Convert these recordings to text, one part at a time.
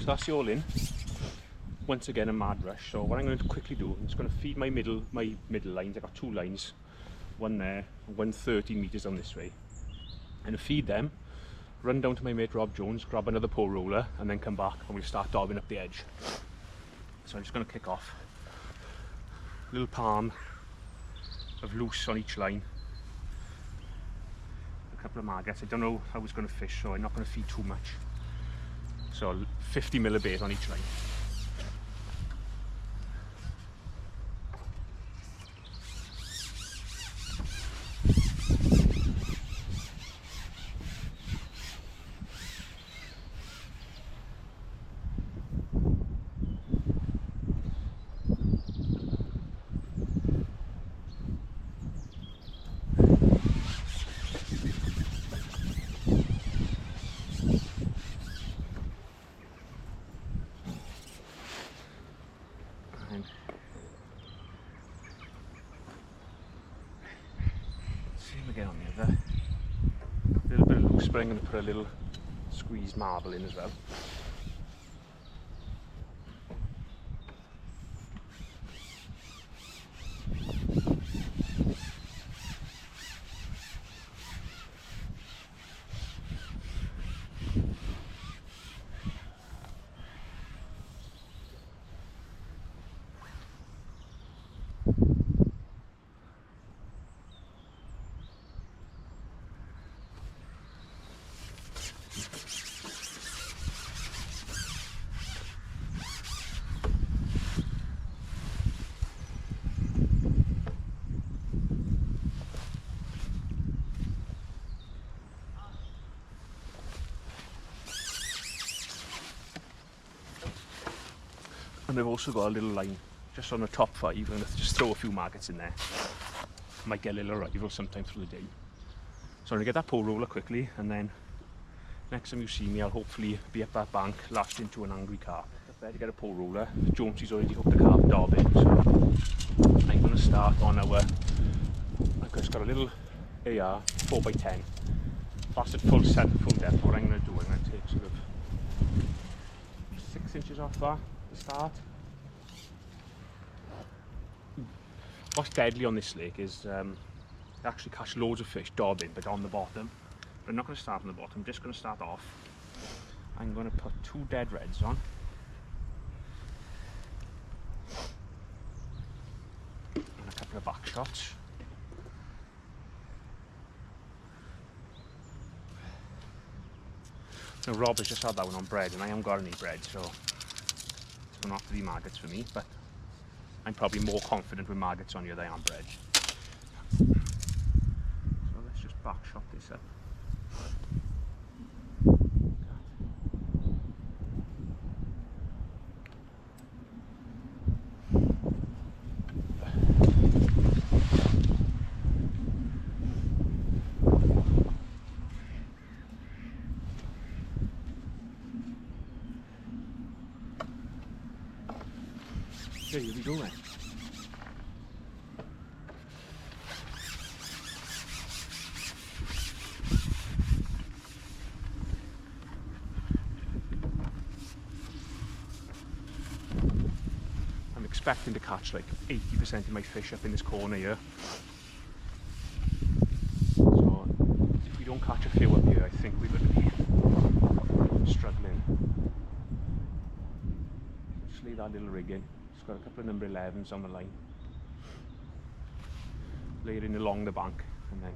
So that's the all in. Once again a mad rush. So what I'm going to quickly do, I'm just going to feed my middle lines. I've got 2 lines, one there and one 30 metres down this way. I'm going to feed them, run down to my mate Rob Jones, grab another pole roller and then come back and we'll start diving up the edge. So I'm just going to kick off. Little palm of loose on each line. A couple of maggots. I don't know how it's going to fish, so I'm not going to feed too much. So 50 millibait on each line. Again on the other, a little bit of loose, but I'm going to put a little squeezed marble in as well. And I've also got a little line just on the top 5. I'm going to just throw a few maggots in there. Might get a little arrival sometime through the day. So I'm going to get that pole roller quickly, and then next time you see me I'll hopefully be up that bank lashed into an angry carp. Up there to get a pole roller. Jonesy's already hooked the carp dobbin, so I'm going to start on our, I've just got a little AR 4x10. That's at full set, full depth. What I'm going to do, I'm going to take sort of 6 inches off that to start. What's deadly on this lake is they actually catch loads of fish dobbing, but on the bottom. But I'm not going to start on the bottom, I'm just going to start off. I'm going to put 2 dead reds on. And a couple of back shots. Now Rob has just had that one on bread, and I haven't got any bread, so it's going to have to be maggots for me, but I'm probably more confident with maggots on here than I am bread. So let's just back shot this up. Okay, here we go then. I'm expecting to catch like 80% of my fish up in this corner here. So if we don't catch a few up here, I think we're going to be struggling. Just leave that little rig in. It's got a couple of number 11s on the line. Lay it in along the bank, and then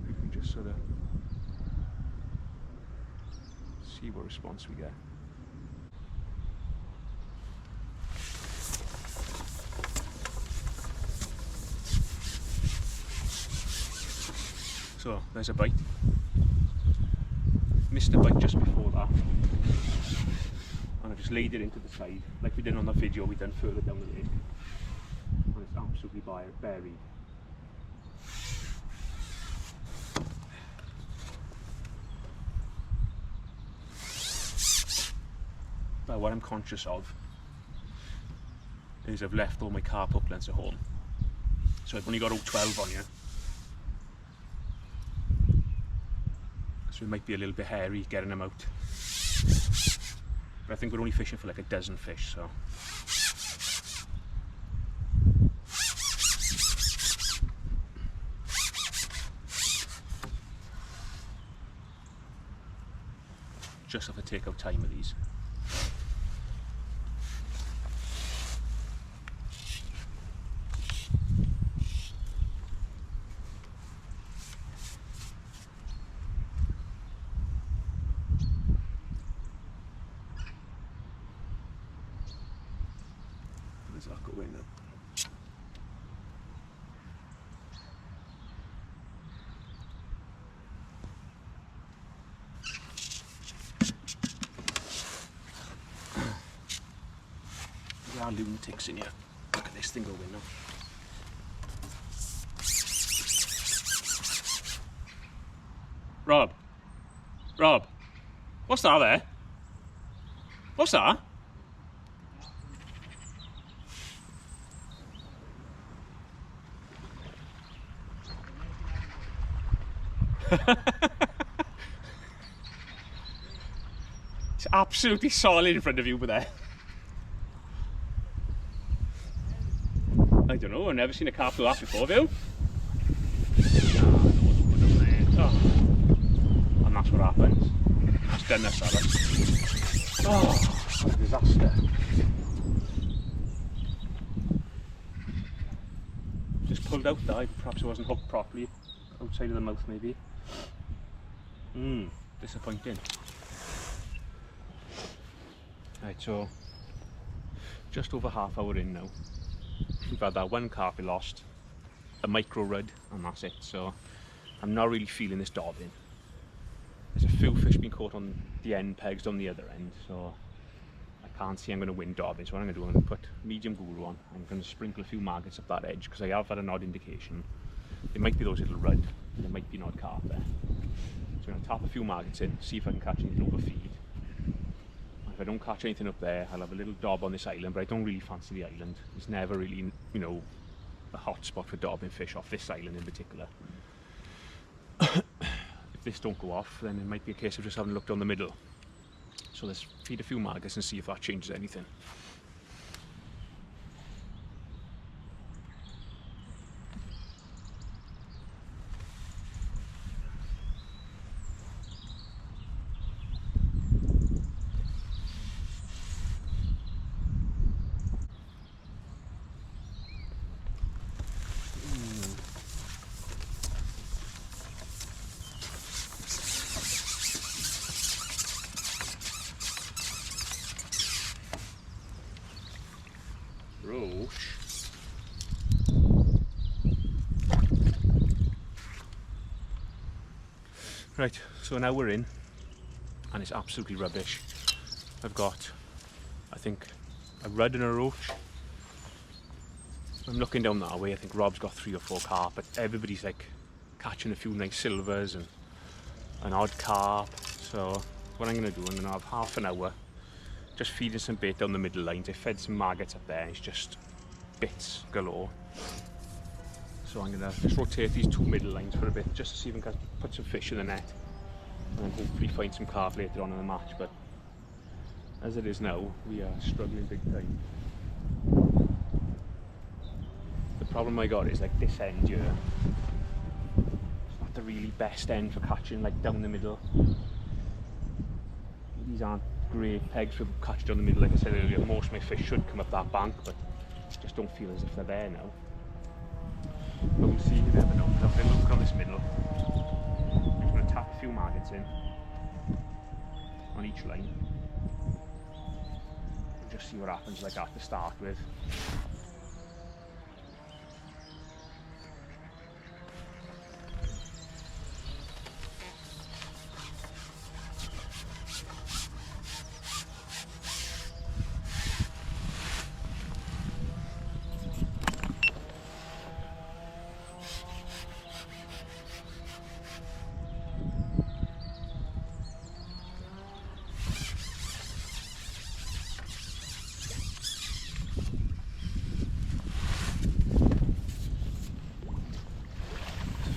we can just sort of see what response we get. So there's a bite. Missed a bite just before that. And I just laid it into the side, like we did on the video we done further down the lake. And it's absolutely buried. But what I'm conscious of is I've left all my carp hook lengths at home. So I've only got 12 on here. So it might be a little bit hairy getting them out. But I think we're only fishing for like a dozen fish, so. Just have to take out time with these. Where's that going now? There are lunatics in here. Look at this thing going now. Rob, what's that there? What's that? It's absolutely solid in front of you over there. I don't know, I've never seen a carp do that before, have you? Oh. And that's what happens. It's done this, Alice. Oh, what a disaster. Just pulled out there, perhaps it wasn't hooked properly. Outside of the mouth maybe. Disappointing. Right, so just over half hour in now. We've had that one carp we lost, a micro rud, and that's it. So I'm not really feeling this dobbing. There's a few fish being caught on the end pegs on the other end, so I can't see I'm going to win dobbing. So what I'm going to do, I'm going to put medium guru on. I'm going to sprinkle a few maggots up that edge because I have had an odd indication. It might be those little rud, there might be an odd carp there. So I'm going to tap a few maggots in, see if I can catch anything overfeed. If I don't catch anything up there, I'll have a little dob on this island, but I don't really fancy the island. It's never really, you know, a hot spot for dobbing fish off this island in particular. If this don't go off, then it might be a case of just having a look down the middle. So let's feed a few maggots and see if that changes anything. Roach. Right, so now we're in and it's absolutely rubbish. I've got, I think, a rudd and a roach. I'm looking down that way, I think Rob's got 3 or 4 carp, but everybody's like catching a few nice silvers and an odd carp. So what I'm going to do, I'm going to have half an hour just feeding some bait down the middle lines. I fed some maggots up there and it's just bits galore. So I'm going to just rotate these 2 middle lines for a bit just to see if I can put some fish in the net and hopefully find some carp later on in the match. But as it is now, we are struggling big time. The problem I got is like this end here. It's not the really best end for catching like down the middle. These aren't great pegs for catch down the middle. Like I said earlier, most of my fish should come up that bank, but just don't feel as if they're there now. But we'll see, you never know. I'll have a look on this middle. I'm just going to tap a few maggots in on each line and just see what happens like that to start with.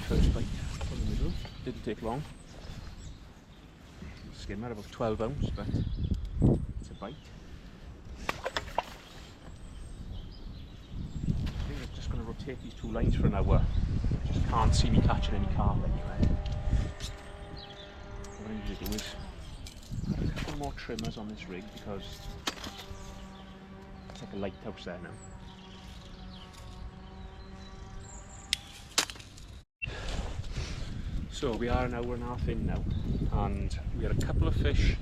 First bite from the middle, didn't take long. Let's skimmer, about 12 ounce, but it's a bite. I think I'm just going to rotate these 2 lines for an hour. I just can't see me catching any carp anywhere. What I usually do is add a couple more trimmers on this rig because it's like a lighthouse there now. So we are an hour and a half in now, and we had a couple of fish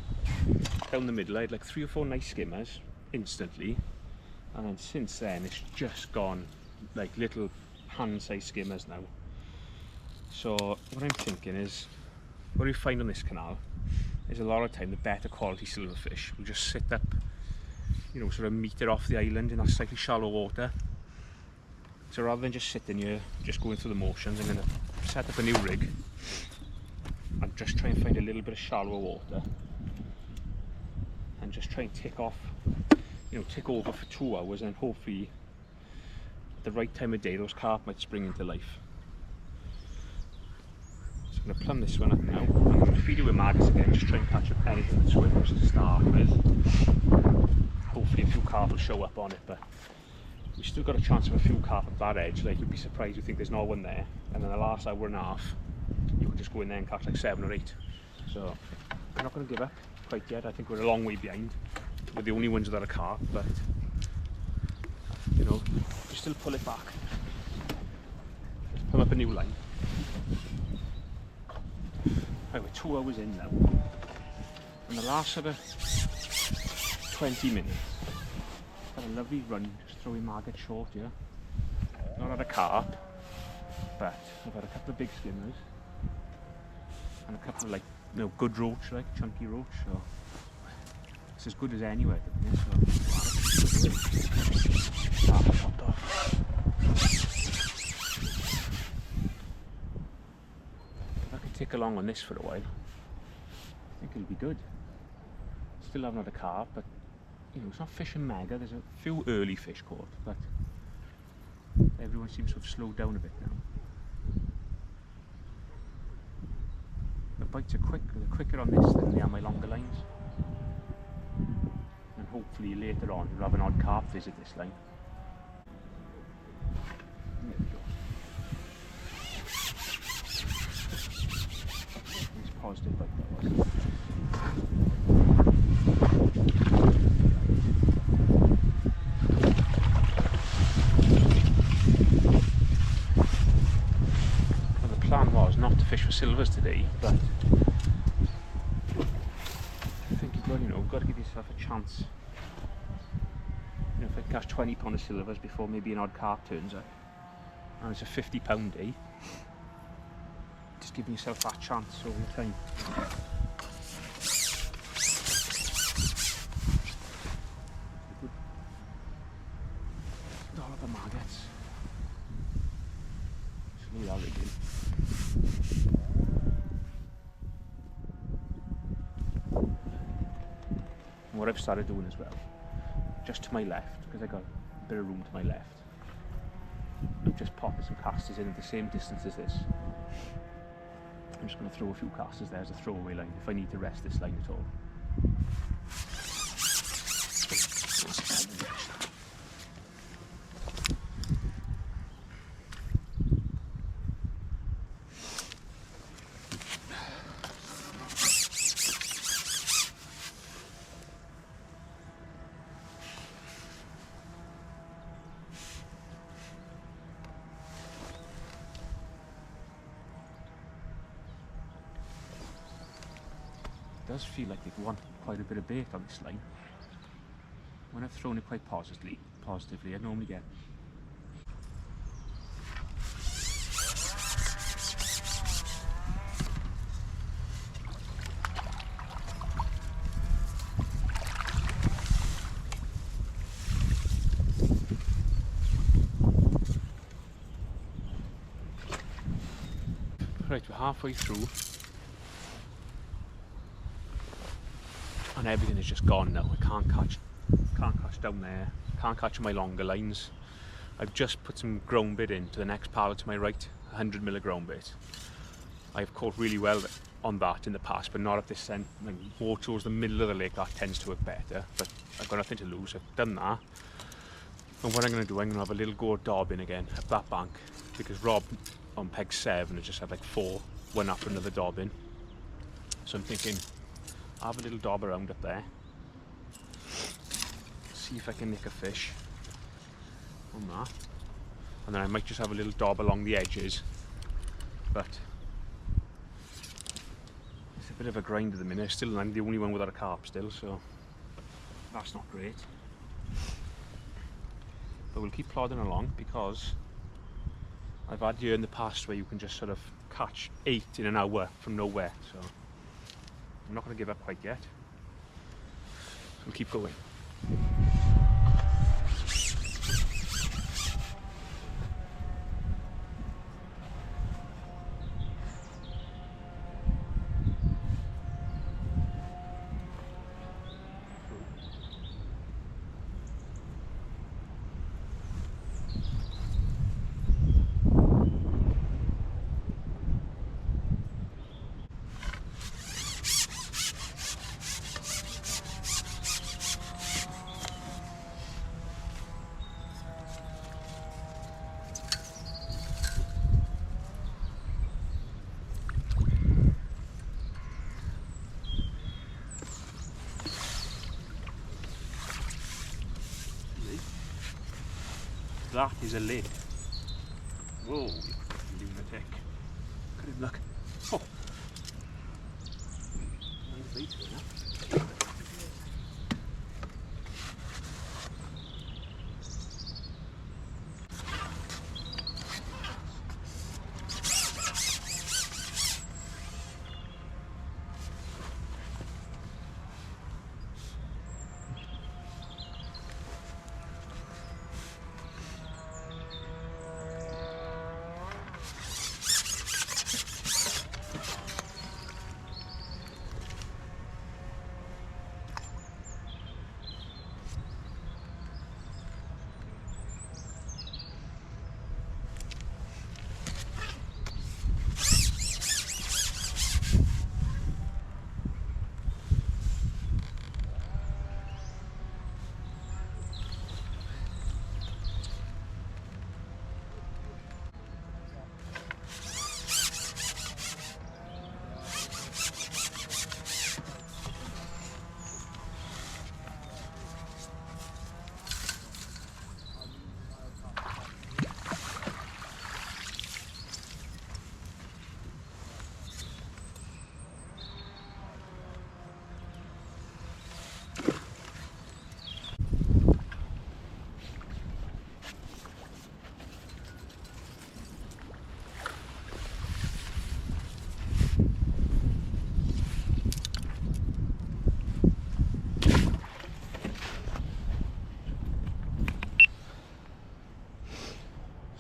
down the middle. I had like 3 or 4 nice skimmers instantly, and then since then it's just gone like little hand-sized skimmers now. So what I'm thinking is, what we find on this canal is a lot of time the better quality silverfish will just sit up, you know, sort of metre off the island in that slightly shallow water. So rather than just sitting here, just going through the motions, I'm going to set up a new rig and just try and find a little bit of shallower water and just try and tick off, you know, tick over for 2 hours, and hopefully at the right time of day those carp might spring into life. So I'm going to plumb this one up now. I'm going to feed it with maggots again, just try and catch up anything that swims to start with. Hopefully a few carp will show up on it, but we still got a chance of a few carp at that edge. Like, you'd be surprised, you think there's no one there, and then the last hour and a half you could just go in there and catch like 7 or 8. So I'm not going to give up quite yet. I think we're a long way behind. We're the only ones without a carp, but you know, you still pull it back. Let's pull up a new line. Right, we're 2 hours in now, and the last sort of 20 minutes had a lovely run, just throwing maggot short here. Not had a carp, but I've had a couple of big skimmers and a couple of, like, you know, good roach, like chunky roach. So it's as good as anywhere at the minute. If I could tick along on this for a while, I think it'll be good. Still haven't had a carp, but you know, it's not fishing mega. There's a few early fish caught, but everyone seems to have slowed down a bit now. The bites are quick. They're quicker on this than they are my longer lines. And hopefully later on you'll have an odd carp visit this line. There we go. Nice positive bite that was. Not to fish for silvers today, but I think you've got to give yourself a chance. You know, if I catch 20 pound of silvers before maybe an odd carp turns up, and it's a 50 pound day, just giving yourself that chance over time. All of the maggots. Slowly out again. And what I've started doing as well, just to my left, because I got a bit of room to my left, I'm just popping some casters in at the same distance as this. I'm just going to throw a few casters there as a throwaway line if I need to rest this line at all. It does feel like they've wanted quite a bit of bait on this line. When I've thrown it quite positively, I normally get right, we're halfway through. And everything is just gone now. I can't catch down there, can't catch my longer lines. I've just put some ground bait into the next pallet to my right, 100mm ground bait. I've caught really well on that in the past, but not at this end. More towards the middle of the lake, that tends to work better, but I've got nothing to lose. I've done that. And what I'm going to do, I'm going to have a little go at dobbing again up that bank, because Rob on peg 7 has just had like 4, one after another dobbing. So I'm thinking, I'll have a little dob around up there, see if I can nick a fish on that, and then I might just have a little dob along the edges, but it's a bit of a grind at the minute. Still, I'm the only one without a carp still, so that's not great. But we'll keep plodding along, because I've had year in the past where you can just sort of catch 8 in an hour from nowhere, so I'm not going to give up quite yet. So we'll keep going. That is a lid. Whoa, lunatic. Look at him, look. Oh.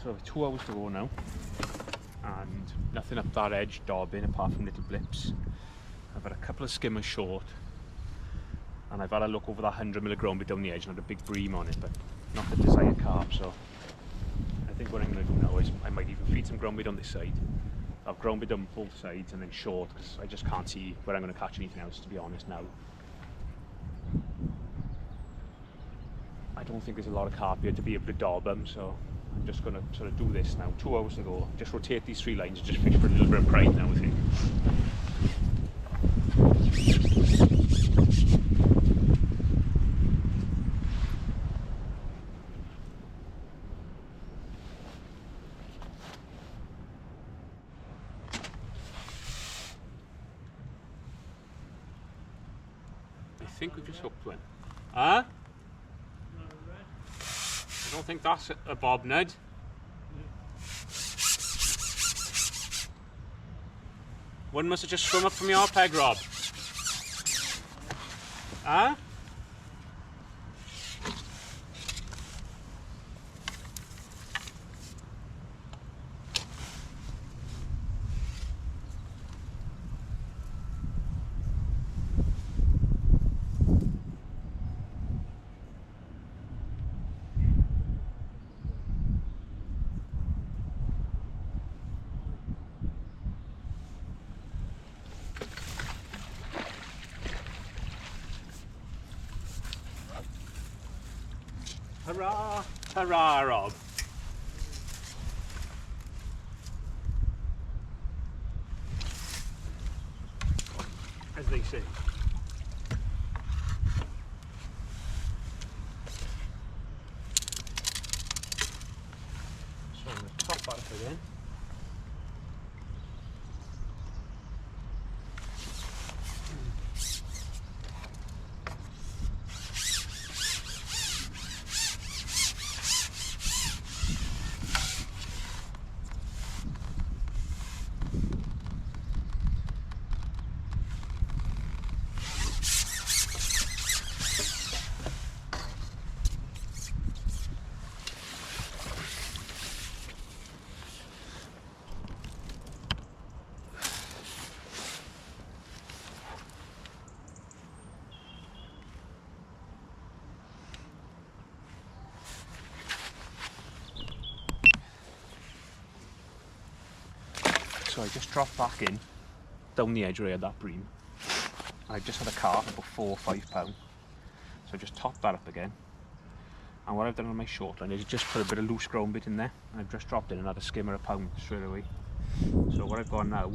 So 2 hours to go now, and nothing up that edge dobbing apart from little blips. I've had a couple of skimmers short, and I've had a look over that 100mm groundbait down the edge and had a big bream on it, but not the desired carp. So I think what I'm going to do now is I might even feed some groundbait on this side. I've groundbait on both sides and then short, because I just can't see where I'm going to catch anything else, to be honest now. I don't think there's a lot of carp here to be able to dob them, so I'm just going to sort of do this now. 2 hours to go. Just rotate these 3 lines and just fish for a little bit of pride now, I think. I think we've just hooked one. Huh? I don't think that's a bob, Ned. One must have just swum up from your peg, Rob. Huh? Hurrah! Hurrah, Rob! As they say. So I'm going to top that up again. So I just dropped back in, down the edge right of that bream. I just had a carp, about 4 or 5 pound. So I just topped that up again. And what I've done on my short line is just put a bit of loose ground bit in there. And I've just dropped in another skimmer a pound straight away. So what I've got now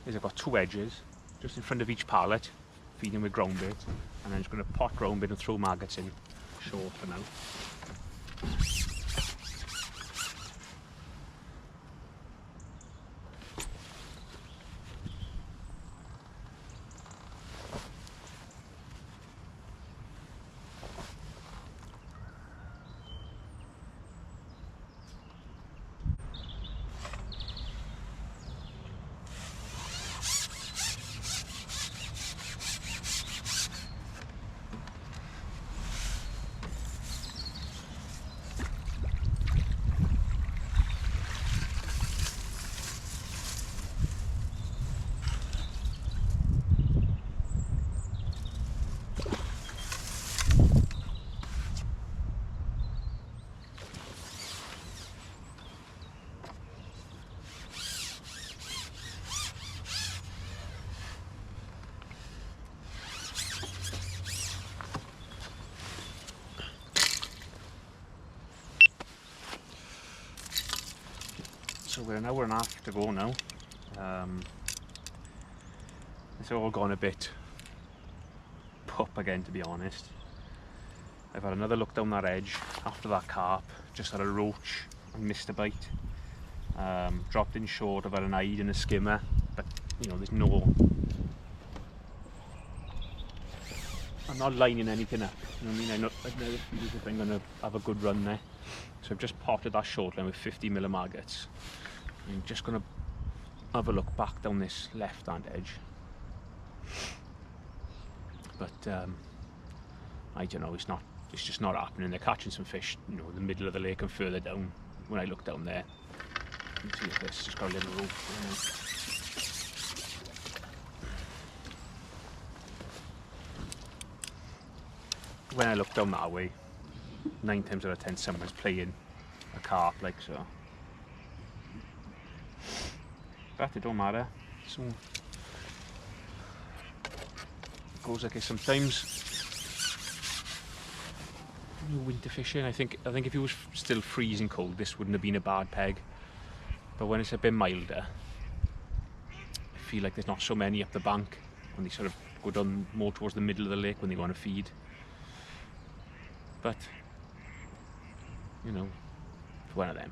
is I've got 2 edges, just in front of each pallet, feeding with ground bait. And I'm just going to pot ground bait and throw maggots in short for now. So we're an hour and a half to go now. It's all gone a bit pup again, to be honest. I've had another look down that edge after that carp, just had a roach and missed a bite. Dropped in short, I've had an eyed and a skimmer, but you know, there's no... I'm not lining anything up, you know what I mean? I never feel as if I'm going to have a good run there. So I've just potted that short line with 50mm maggots. I'm just going to have a look back down this left hand edge. But I don't know, it's just not happening. They're catching some fish, you know, in the middle of the lake and further down. When I look down there, you can see if this just got a little rope. When I look down that way, 9 times out of 10 someone's playing a carp like so. But it don't matter. So it goes like this sometimes. Winter fishing, I think if it was still freezing cold, this wouldn't have been a bad peg. But when it's a bit milder, I feel like there's not so many up the bank when they sort of go down more towards the middle of the lake when they want to feed. But you know, it's one of them.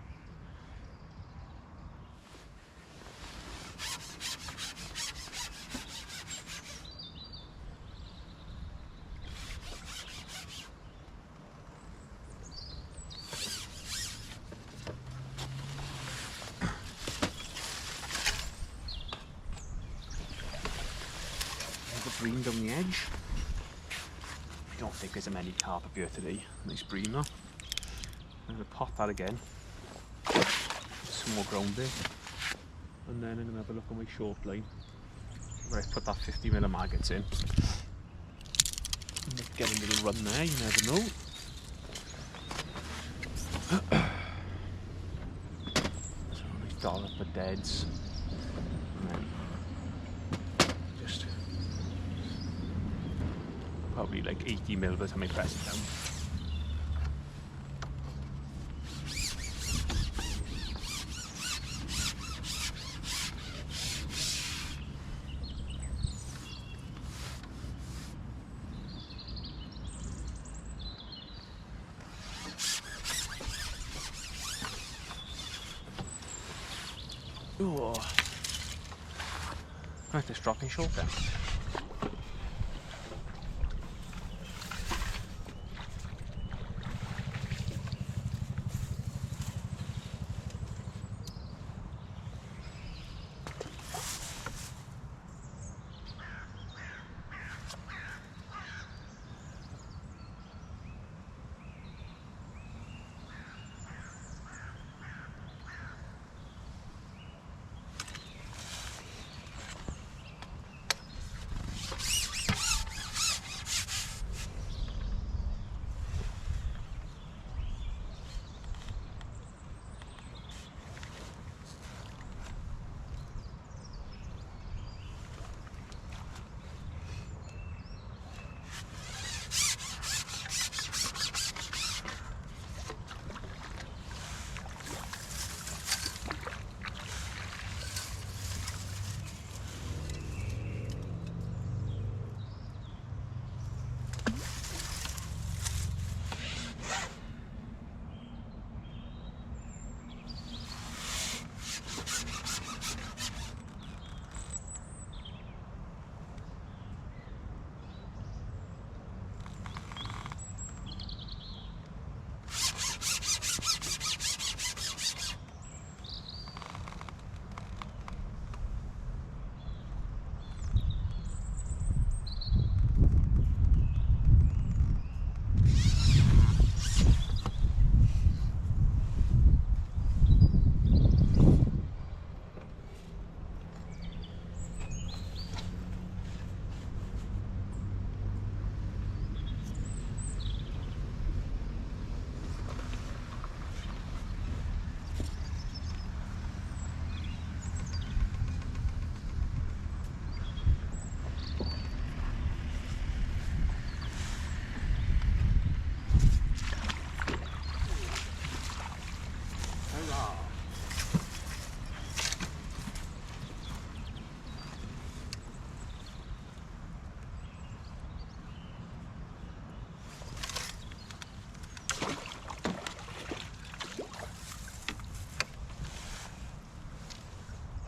There's a bream down the edge. I don't think there's a many carp up here today. Nice bream though. I'm going to pot that again, some more ground bait, and then I'm going to have a look on my short line where I put that 50mm maggots in. Might get a little run there, you never know. So a nice dollop of deads, and then just probably like 80mm by the time I press it down. Oh. Right, it's dropping short then.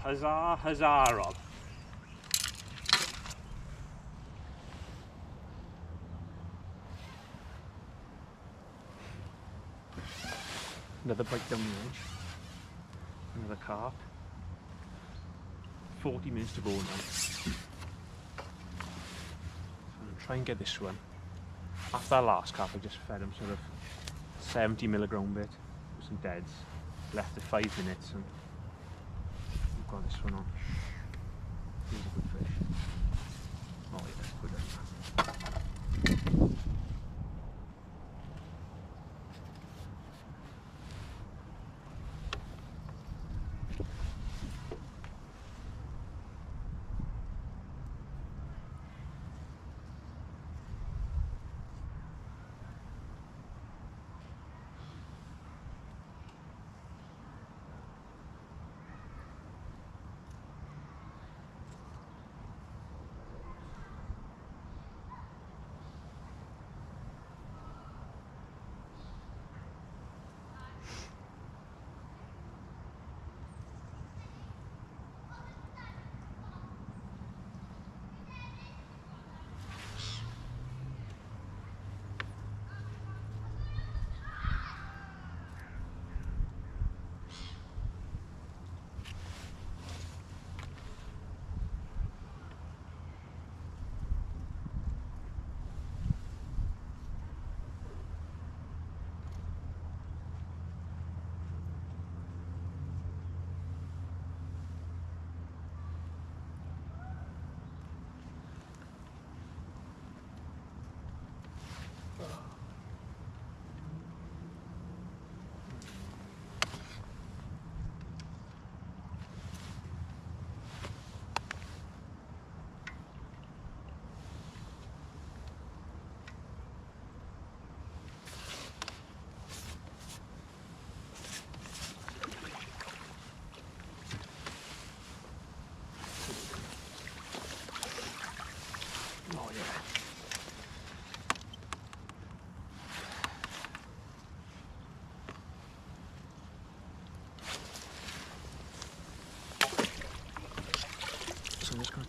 Huzzah, huzzah, Rob. Another bite down the edge. Another carp. 40 minutes to go now. So I'll try and get this one. After that last carp I just fed him sort of 70 milligram bit with some deads. Left it 5 minutes and we've got this one on. Here's a good fish. Oh yeah, good one.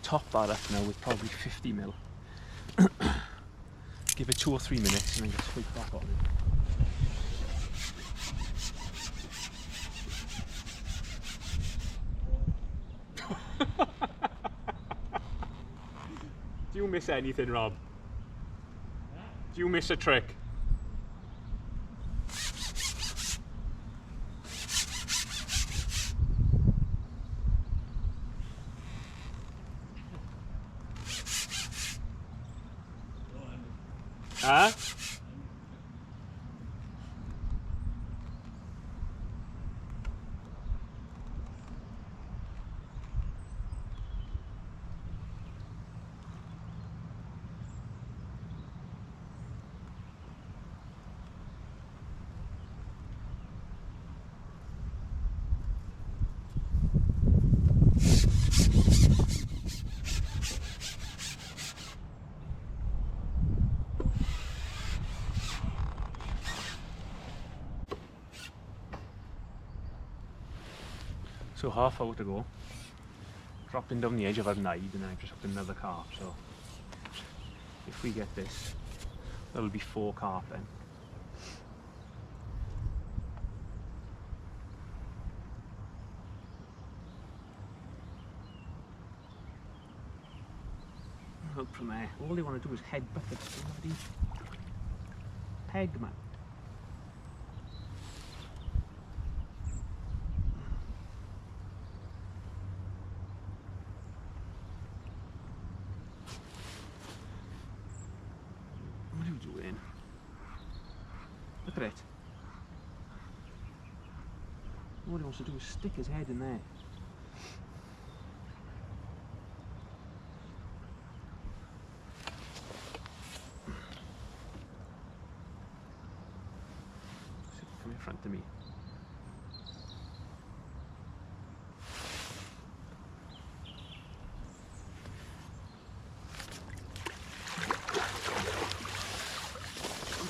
top that up now with probably 50mm. Give it 2 or 3 minutes and then get straight back on it. Do you miss anything, Rob? Do you miss a trick? Huh? So half hour to go. Dropping down the edge of our nide and then I've just hooked another carp, so if we get this, that'll be 4 carp then. Hook from there. All they want to do is headbutt the bloody peg, man. What are you doing? Look at it. All he wants to do is stick his head in there. Come in front of me.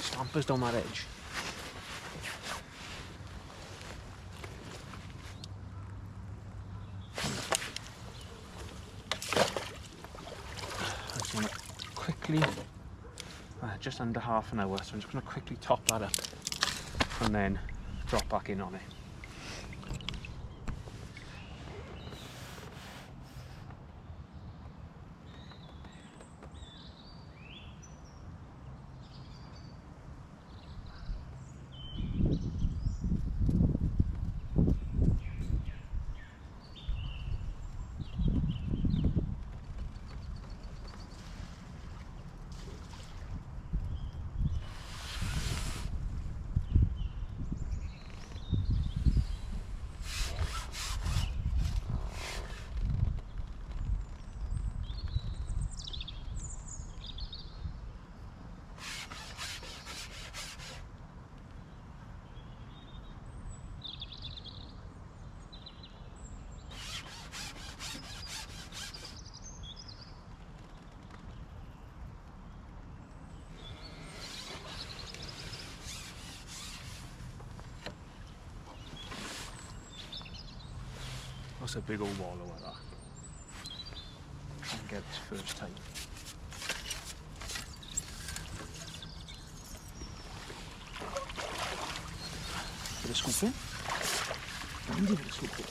Swampers down that edge. I just want to quickly, just under half an hour, so I'm just going to quickly top that up and then drop back in on it. That's a big old wallow like that. Try and get this first time. Bit of scooping. And a bit of scooping.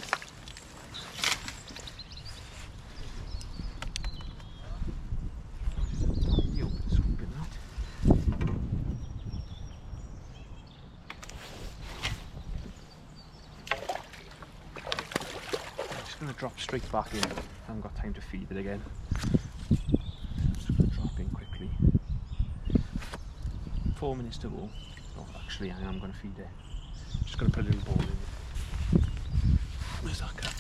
Drop straight back in. I haven't got time to feed it again. Just going to drop in quickly. 4 minutes to go. Oh, actually, I am going to feed it. Just going to put a little ball in it. Where's that cup?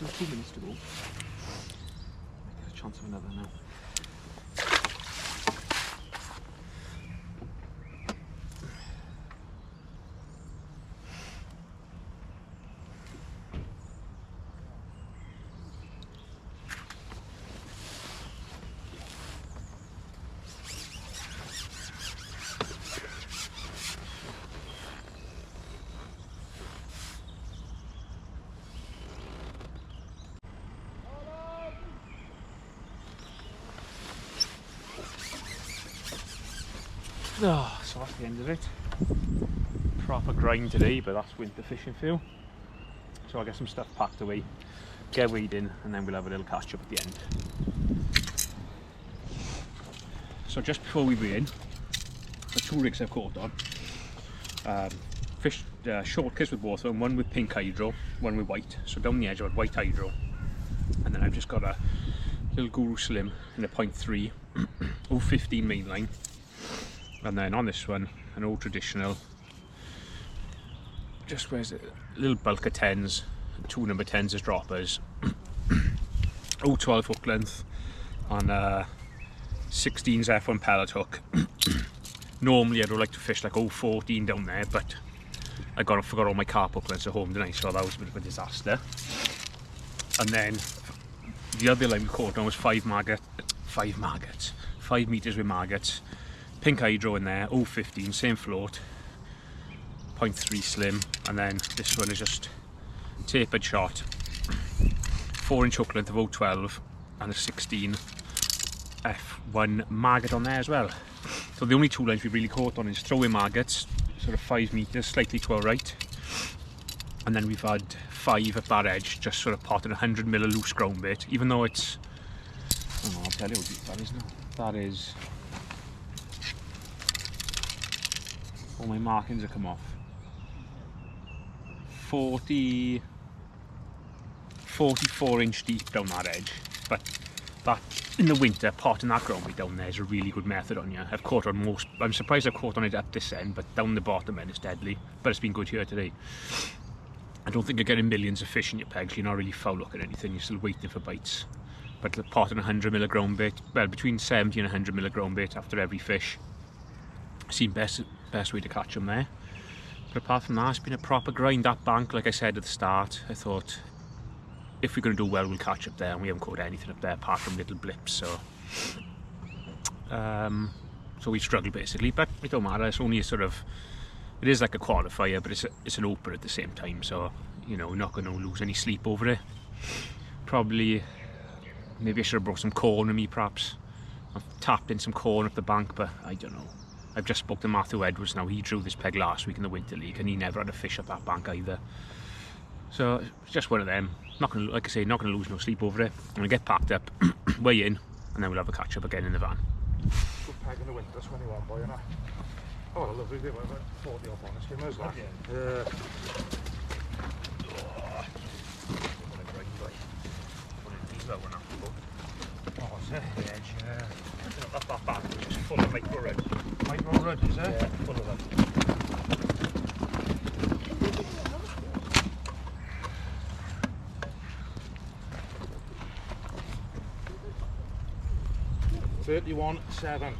Still 2 minutes to go. Might get a chance of another now. Oh, so that's the end of it. Proper grind today, but that's winter fishing feel. So I'll get some stuff packed away, get weighed in, and then we'll have a little catch up at the end. So just before we weigh in, the 2 rigs I've caught on. Fished short kiss with both of them, one with pink hydro, one with white. So down the edge I've got white hydro. And then I've just got a little Guru Slim in a 0.3, 015 mainline. And then on this one, an old traditional, just where's it, a little bulk of 10s, 2 number 10s as droppers, 012 hook length on 16's F1 pellet hook. Normally I don't like to fish like 014 down there, but I forgot all my carp hook lengths at home tonight, so that was a bit of a disaster. And then the other line we caught on was 5 meters with maggots. Pink hydro in there, 015, same float, 0.3 slim, and then this one is just tapered shot, 4-inch hook length of 012 and a 16 F1 maggot on there as well. So the only 2 lines we've really caught on is throwing maggots, sort of 5 meters, slightly to our right, and then we've had 5 at that edge, just sort of potting 100mm of loose ground bait, even though it's, I don't know, I'll tell you how deep that is now. That is, all my markings have come off. 44-inch deep down that edge, but that in the winter, potting that ground bait down there is a really good method on you. I've caught on most, I'm surprised I've caught on it up this end, but down the bottom end it's deadly, but it's been good here today. I don't think you're getting millions of fish in your pegs, you're not really foul looking at anything, you're still waiting for bites. But potting 100mm ground bait, well, between 70 and 100mm ground bait after every fish seemed best way to catch them there. But apart from that, it's been a proper grind. That bank, like I said at the start, I thought if we're going to do well, we'll catch up there, and we haven't caught anything up there apart from little blips. So we struggled basically, but it don't matter. It's only a sort of, it is like a qualifier, but it's an open at the same time. So you know, we're not going to lose any sleep over it. Probably, maybe I should have brought some corn with me. Perhaps I've tapped in some corn up the bank, but I don't know. I've just spoke to Matthew Edwards now. He drew this peg last week in the Winter League, and he never had a fish up that bank either. So it's just one of them. Not gonna, like I say, not gonna lose no sleep over it. I'm gonna get packed up, weigh in, and then we'll have a catch up again in the van. Good peg in the winter, 21 boy, innit? Oh, what a lovely bit, about 40 off on the skimmers, like. Yeah. Oh, is it? The edge, yeah. That bag was just full of micro red. Micro red, is it? Yeah, full of them. $31.7.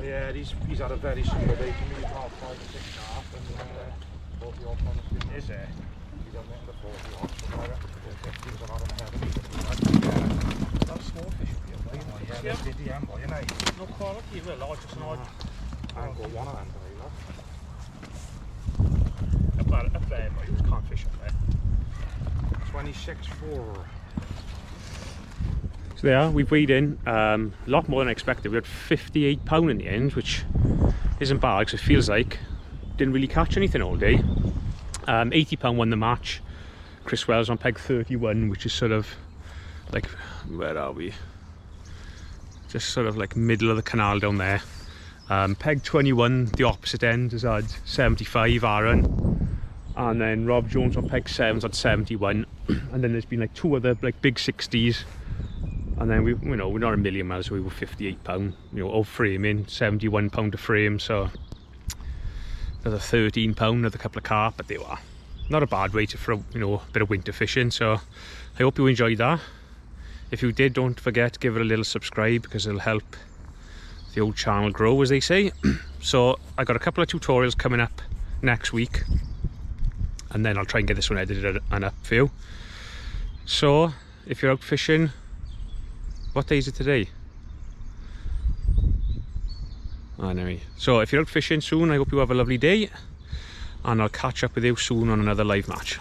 Yeah, he's had a very similar day to me. He's about 5 or 6 half and 40 off on the skin. Is it? He's on the 40 off, so I reckon he's about an head. That's small fish up here, right? Yeah, that's the DM boy, innit? No quality, well, large, just not. I ain't got one of them today, Up there, but you can't fish up there. 26.4. So there, we've weighed in a lot more than I expected. We had £58 in the end, which isn't bad because it feels like didn't really catch anything all day. £80 won the match. Chris Wells on peg 31, which is sort of like, where are we? Just sort of like middle of the canal down there. Peg 21, the opposite end, has had 75, Aaron. And then Rob Jones on peg 7's had 71. And then there's been like 2 other like big 60s. And then we're not a million miles, so we were £58, of framing, £71 a frame, so another £13, another couple of carp, but they were not a bad way for a bit of winter fishing. So I hope you enjoyed that. If you did, don't forget to give it a little subscribe, because it'll help the old channel grow, as they say. So I got a couple of tutorials coming up next week, and then I'll try and get this one edited and up for you. So if you're out fishing, what day is it today? Anyway, so if you're out fishing soon, I hope you have a lovely day, and I'll catch up with you soon on another live match.